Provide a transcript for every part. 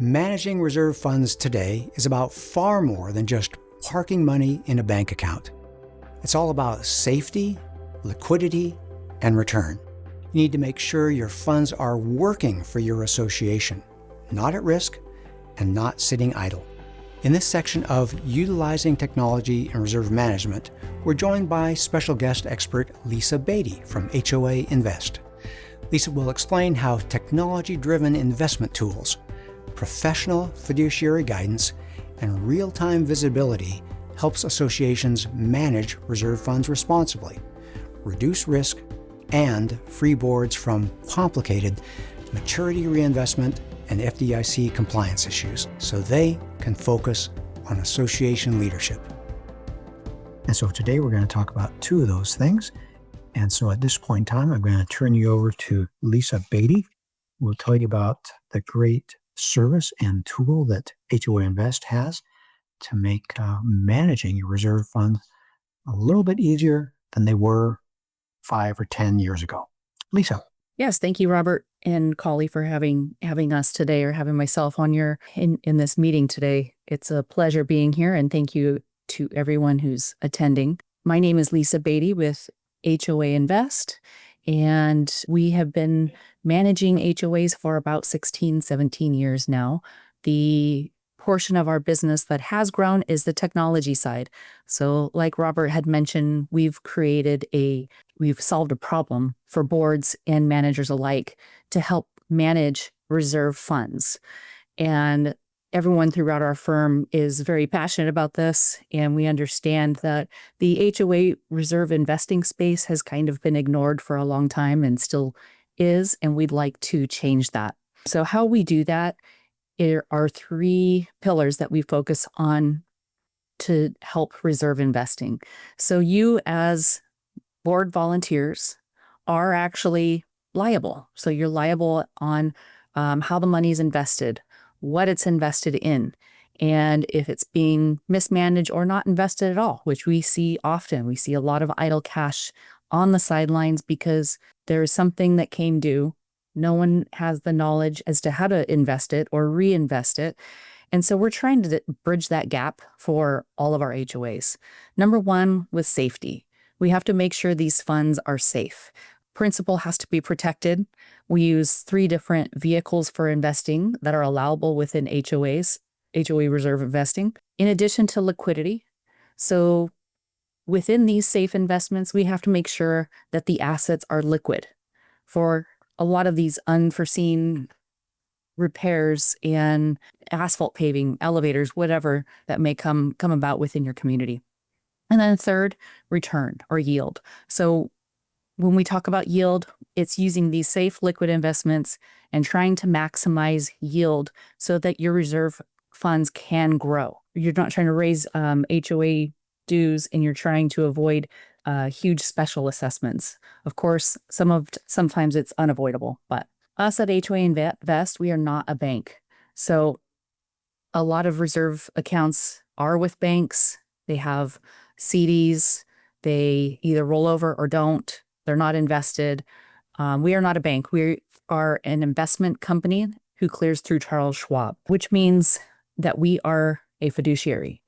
Managing reserve funds today is about far more than just parking money in a bank account. It's all about safety, liquidity, and return. You need to make sure your funds are working for your association, not at risk, and not sitting idle. In this section of Utilizing Technology in Reserve Management, we're joined by special guest expert Lisa Beaty from HOA Invest. Lisa will explain how technology-driven investment tools, professional fiduciary guidance, and real-time visibility helps associations manage reserve funds responsibly, reduce risk, and free boards from complicated maturity reinvestment and FDIC compliance issues so they can focus on association leadership. And so today we're going to talk about two of those things. And so at this point in time, I'm going to turn you over to Lisa Beaty, who will tell you about the great service and tool that HOA Invest has to make managing your reserve funds a little bit easier than they were 5 or 10 years ago. Lisa. Yes, thank you, Robert and Collie, for having us today, or having myself on in this meeting today. It's a pleasure being here, and thank you to everyone who's attending. My name is Lisa Beaty with HOA Invest, and we have been managing HOAs for about 16, 17 years now. The portion of our business that has grown is the technology side. So like Robert had mentioned, we've solved a problem for boards and managers alike to help manage reserve funds. And everyone throughout our firm is very passionate about this, and we understand that the HOA reserve investing space has kind of been ignored for a long time and still is, and we'd like to change that. So how we do that are three pillars that we focus on to help reserve investing. So you as board volunteers are actually liable. So you're liable on how the money is invested, what it's invested in, and if it's being mismanaged or not invested at all, which we see often. We see a lot of idle cash on the sidelines because there is something that came due. No one has the knowledge as to how to invest it or reinvest it. And so we're trying to bridge that gap for all of our HOAs. Number one, with safety. We have to make sure these funds are safe. Principal has to be protected. We use 3 different vehicles for investing that are allowable within HOAs, HOA reserve investing, in addition to liquidity. So within these safe investments, we have to make sure that the assets are liquid for a lot of these unforeseen repairs and asphalt paving, elevators, whatever that may come about within your community. And then third, return or yield. So when we talk about yield, it's using these safe liquid investments and trying to maximize yield so that your reserve funds can grow. You're not trying to raise HOA dues, and you're trying to avoid huge special assessments. Of course, sometimes it's unavoidable, but us at HOA Invest, we are not a bank. So a lot of reserve accounts are with banks. They have CDs. They either roll over or don't. They're not invested. We are not a bank. We are an investment company who clears through Charles Schwab, which means that we are a fiduciary,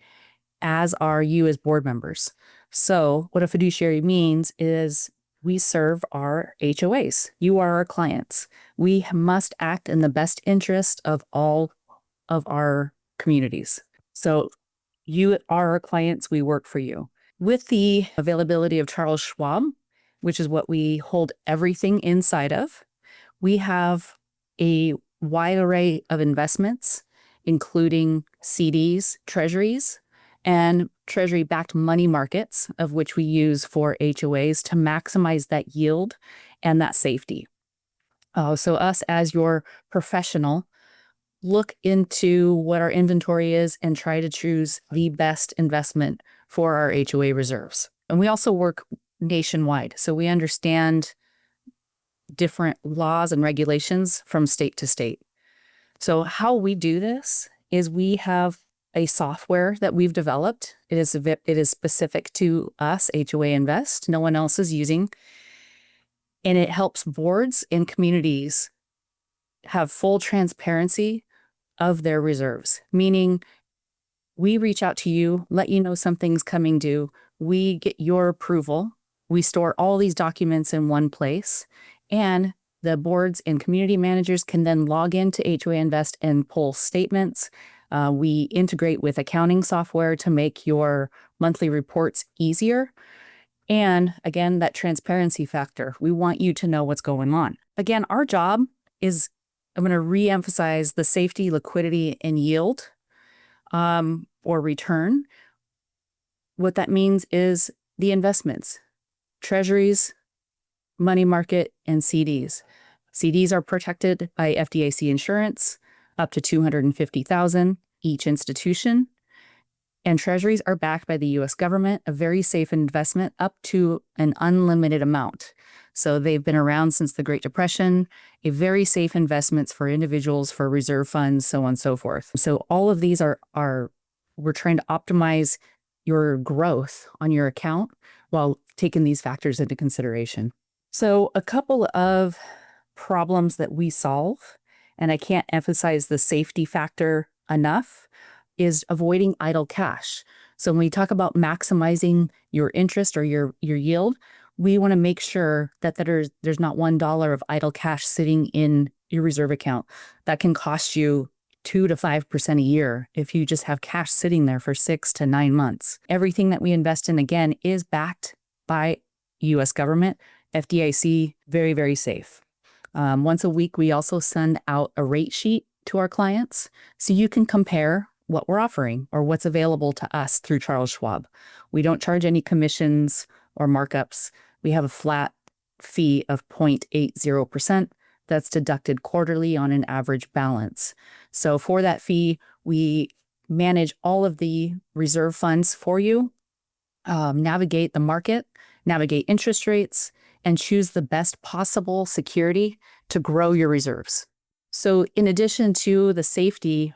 as are you as board members. So what a fiduciary means is we serve our HOAs. You are our clients. We must act in the best interest of all of our communities. So you are our clients. We work for you. With the availability of Charles Schwab, which is what we hold everything inside of, we have a wide array of investments, including CDs, treasuries, and treasury-backed money markets, of which we use for HOAs to maximize that yield and that safety. So us as your professional, look into what our inventory is and try to choose the best investment for our HOA reserves. And we also work nationwide, so we understand different laws and regulations from state to state. So how we do this is we have a software that we've developed. It is specific to us, HOA Invest. No one else is using. And it helps boards and communities have full transparency of their reserves, meaning we reach out to you, let you know something's coming due. We get your approval. We store all these documents in one place, and the boards and community managers can then log into HOA Invest and pull statements. We integrate with accounting software to make your monthly reports easier. And again, that transparency factor. We want you to know what's going on. Again, our job is, I'm going to re-emphasize the safety, liquidity, and yield or return. What that means is the investments, treasuries, money market, and CDs. CDs are protected by FDIC insurance up to $250,000 each institution. And treasuries are backed by the U.S. government, a very safe investment up to an unlimited amount. So they've been around since the Great Depression, a very safe investments for individuals, for reserve funds, so on and so forth. So all of these are we're trying to optimize your growth on your account while taking these factors into consideration. So a couple of problems that we solve, and I can't emphasize the safety factor enough, is avoiding idle cash. So when we talk about maximizing your interest or your yield, we want to make sure that there's not $1 of idle cash sitting in your reserve account. That can cost you 2 to 5% a year if you just have cash sitting there for 6 to 9 months. Everything that we invest in, again, is backed by U.S. government, FDIC, very, very safe. Once a week, we also send out a rate sheet to our clients so you can compare what we're offering or what's available to us through Charles Schwab. We don't charge any commissions or markups. We have a flat fee of 0.80% that's deducted quarterly on an average balance. So for that fee, we manage all of the reserve funds for you, navigate the market, navigate interest rates, and choose the best possible security to grow your reserves. So in addition to the safety,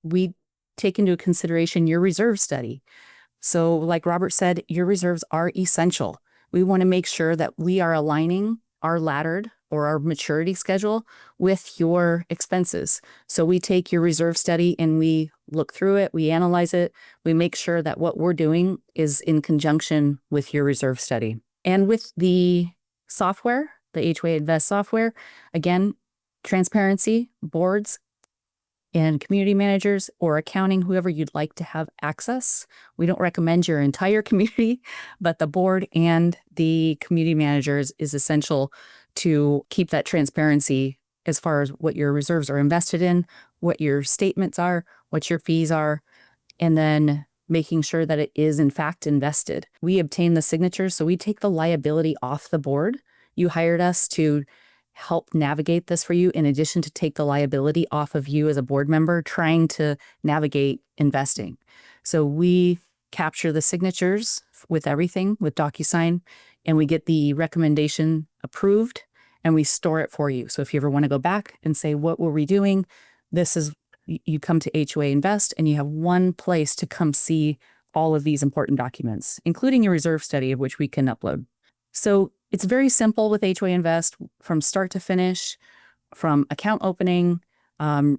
we take into consideration your reserve study. So like Robert said, your reserves are essential. We want to make sure that we are aligning our laddered or our maturity schedule with your expenses. So we take your reserve study and we look through it, we analyze it, we make sure that what we're doing is in conjunction with your reserve study. And with the software, the HOA Invest software, again, transparency, boards, and community managers or accounting, whoever you'd like to have access. We don't recommend your entire community, but the board and the community managers is essential to keep that transparency as far as what your reserves are invested in, what your statements are, what your fees are, and then making sure that it is in fact invested. We obtain the signatures, so we take the liability off the board. You hired us to help navigate this for you, in addition to take the liability off of you as a board member trying to navigate investing. So we capture the signatures with everything with DocuSign, and we get the recommendation approved, and we store it for you. So if you ever want to go back and say, what were we doing? This is, you come to HOA Invest and you have one place to come see all of these important documents, including your reserve study, of which we can upload. So it's very simple with HOA Invest from start to finish, from account opening,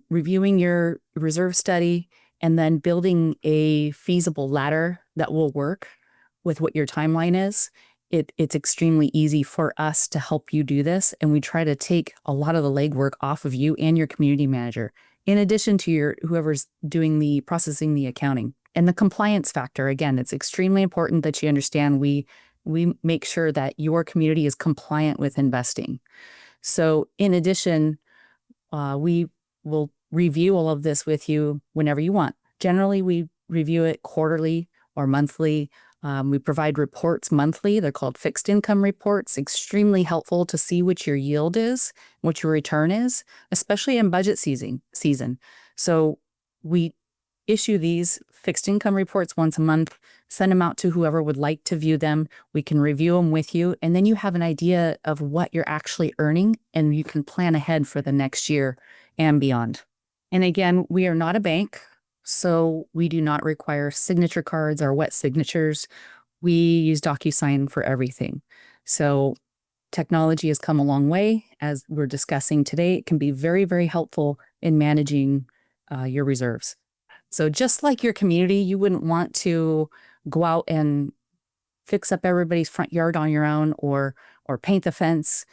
reviewing your reserve study, and then building a feasible ladder that will work with what your timeline is. It's extremely easy for us to help you do this, and we try to take a lot of the legwork off of you and your community manager, in addition to your whoever's doing the processing the accounting. And the compliance factor, again, it's extremely important that you understand we make sure that your community is compliant with investing. So in addition, we will review all of this with you whenever you want. Generally, we review it quarterly or monthly. We provide reports monthly. They're called fixed income reports. Extremely helpful to see what your yield is, what your return is, especially in budget season. So we issue these fixed income reports once a month, send them out to whoever would like to view them. We can review them with you, and then you have an idea of what you're actually earning, and you can plan ahead for the next year and beyond. And again, we are not a bank, so we do not require signature cards or wet signatures. We use DocuSign for everything. So technology has come a long way. As we're discussing today, it can be very, very helpful in managing your reserves. So just like your community, you wouldn't want to go out and fix up everybody's front yard on your own or paint the fence.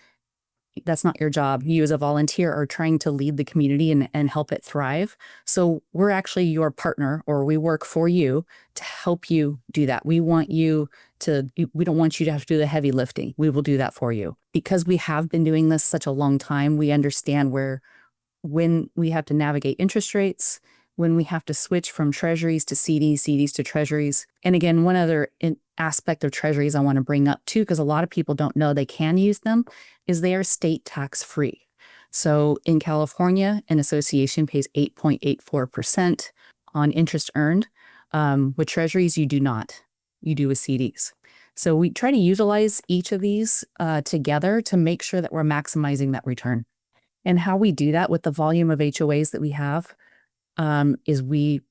That's not your job. You as a volunteer are trying to lead the community and help it thrive. So we're actually your partner, or we work for you to help you do that. We don't want you to have to do the heavy lifting. We will do that for you. Because we have been doing this such a long time, we understand when we have to navigate interest rates, when we have to switch from treasuries to CDs, CDs to treasuries. And again, one other aspect of treasuries I want to bring up too, because a lot of people don't know they can use them, is they are state tax free. So in California, an association pays 8.84% on interest earned. With treasuries, you do not. You do with CDs. So we try to utilize each of these together to make sure that we're maximizing that return. And how we do that with the volume of HOAs that we have is we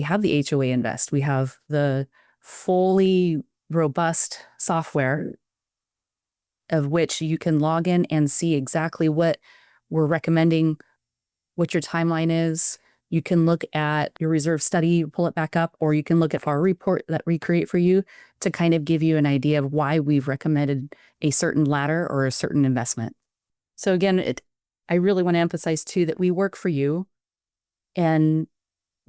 have the HOA Invest. We have the fully robust software of which you can log in and see exactly what we're recommending, what your timeline is. You can look at your reserve study, pull it back up, or you can look at our report that we create for you to kind of give you an idea of why we've recommended a certain ladder or a certain investment. So again, I really want to emphasize too that we work for you. And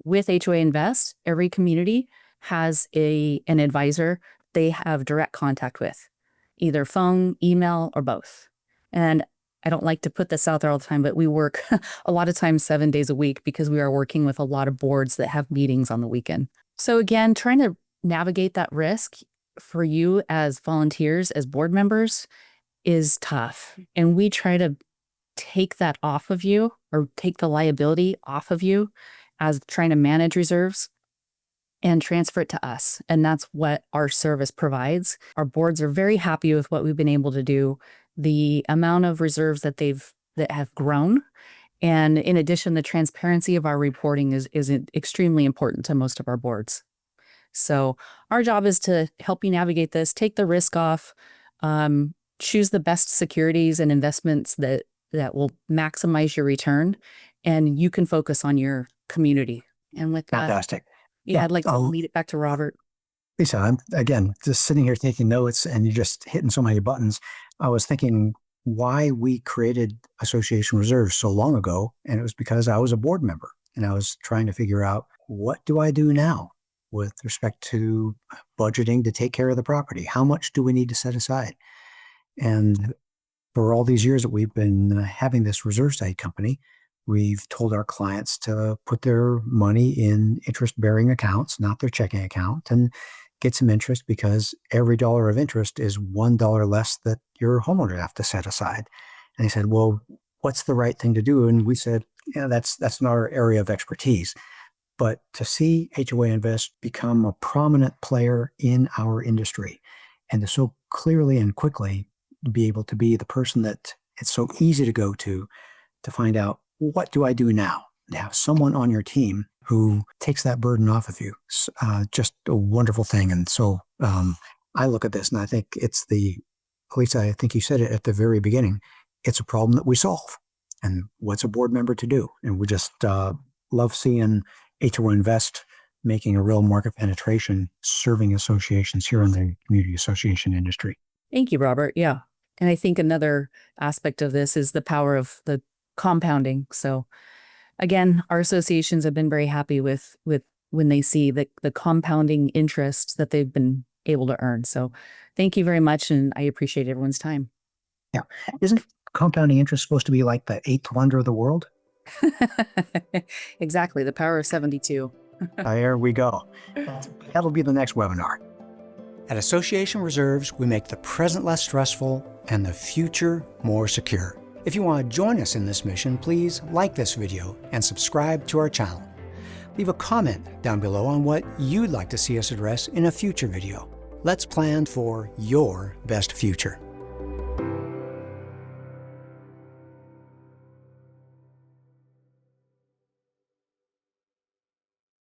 with HOA Invest, every community has an advisor they have direct contact with, either phone, email, or both. And I don't like to put this out there all the time, but we work a lot of times 7 days a week because we are working with a lot of boards that have meetings on the weekend. So again, trying to navigate that risk for you as volunteers, as board members, is tough. And we try to take that off of you, or take the liability off of you as trying to manage reserves and transfer it to us. And that's what our service provides. Our boards are very happy with what we've been able to do, the amount of reserves that have grown. And in addition, the transparency of our reporting is extremely important to most of our boards. So our job is to help you navigate this, take the risk off, choose the best securities and investments that will maximize your return, and you can focus on your community. And with that, Fantastic. Yeah, I'd like to lead it back to Robert. Lisa, I'm again just sitting here taking notes, and you're just hitting so many buttons. I was thinking why we created Association Reserves so long ago, and it was because I was a board member, and I was trying to figure out, what do I do now with respect to budgeting to take care of the property? How much do we need to set aside? And for all these years that we've been having this reserve side company, we've told our clients to put their money in interest-bearing accounts, not their checking account, and get some interest, because every dollar of interest is $1 less that your homeowner have to set aside. And they said, well, what's the right thing to do? And we said, yeah, that's not our area of expertise. But to see HOA Invest become a prominent player in our industry, and to so clearly and quickly be able to be the person that it's so easy to go to find out, what do I do now? To have someone on your team who takes that burden off of you, just a wonderful thing. And so I look at this and I think Lisa, I think you said it at the very beginning, it's a problem that we solve. And what's a board member to do? And we just love seeing HOA Invest making a real market penetration, serving associations here in the community association industry. Thank you, Robert. Yeah. And I think another aspect of this is the power of the compounding. So again, our associations have been very happy with when they see the compounding interest that they've been able to earn. So thank you very much. And I appreciate everyone's time. Yeah. Isn't compounding interest supposed to be like the eighth wonder of the world? Exactly. The power of 72. There we go. That'll be the next webinar. At Association Reserves, we make the present less stressful and the future more secure. If you want to join us in this mission, please like this video and subscribe to our channel. Leave a comment down below on what you'd like to see us address in a future video. Let's plan for your best future.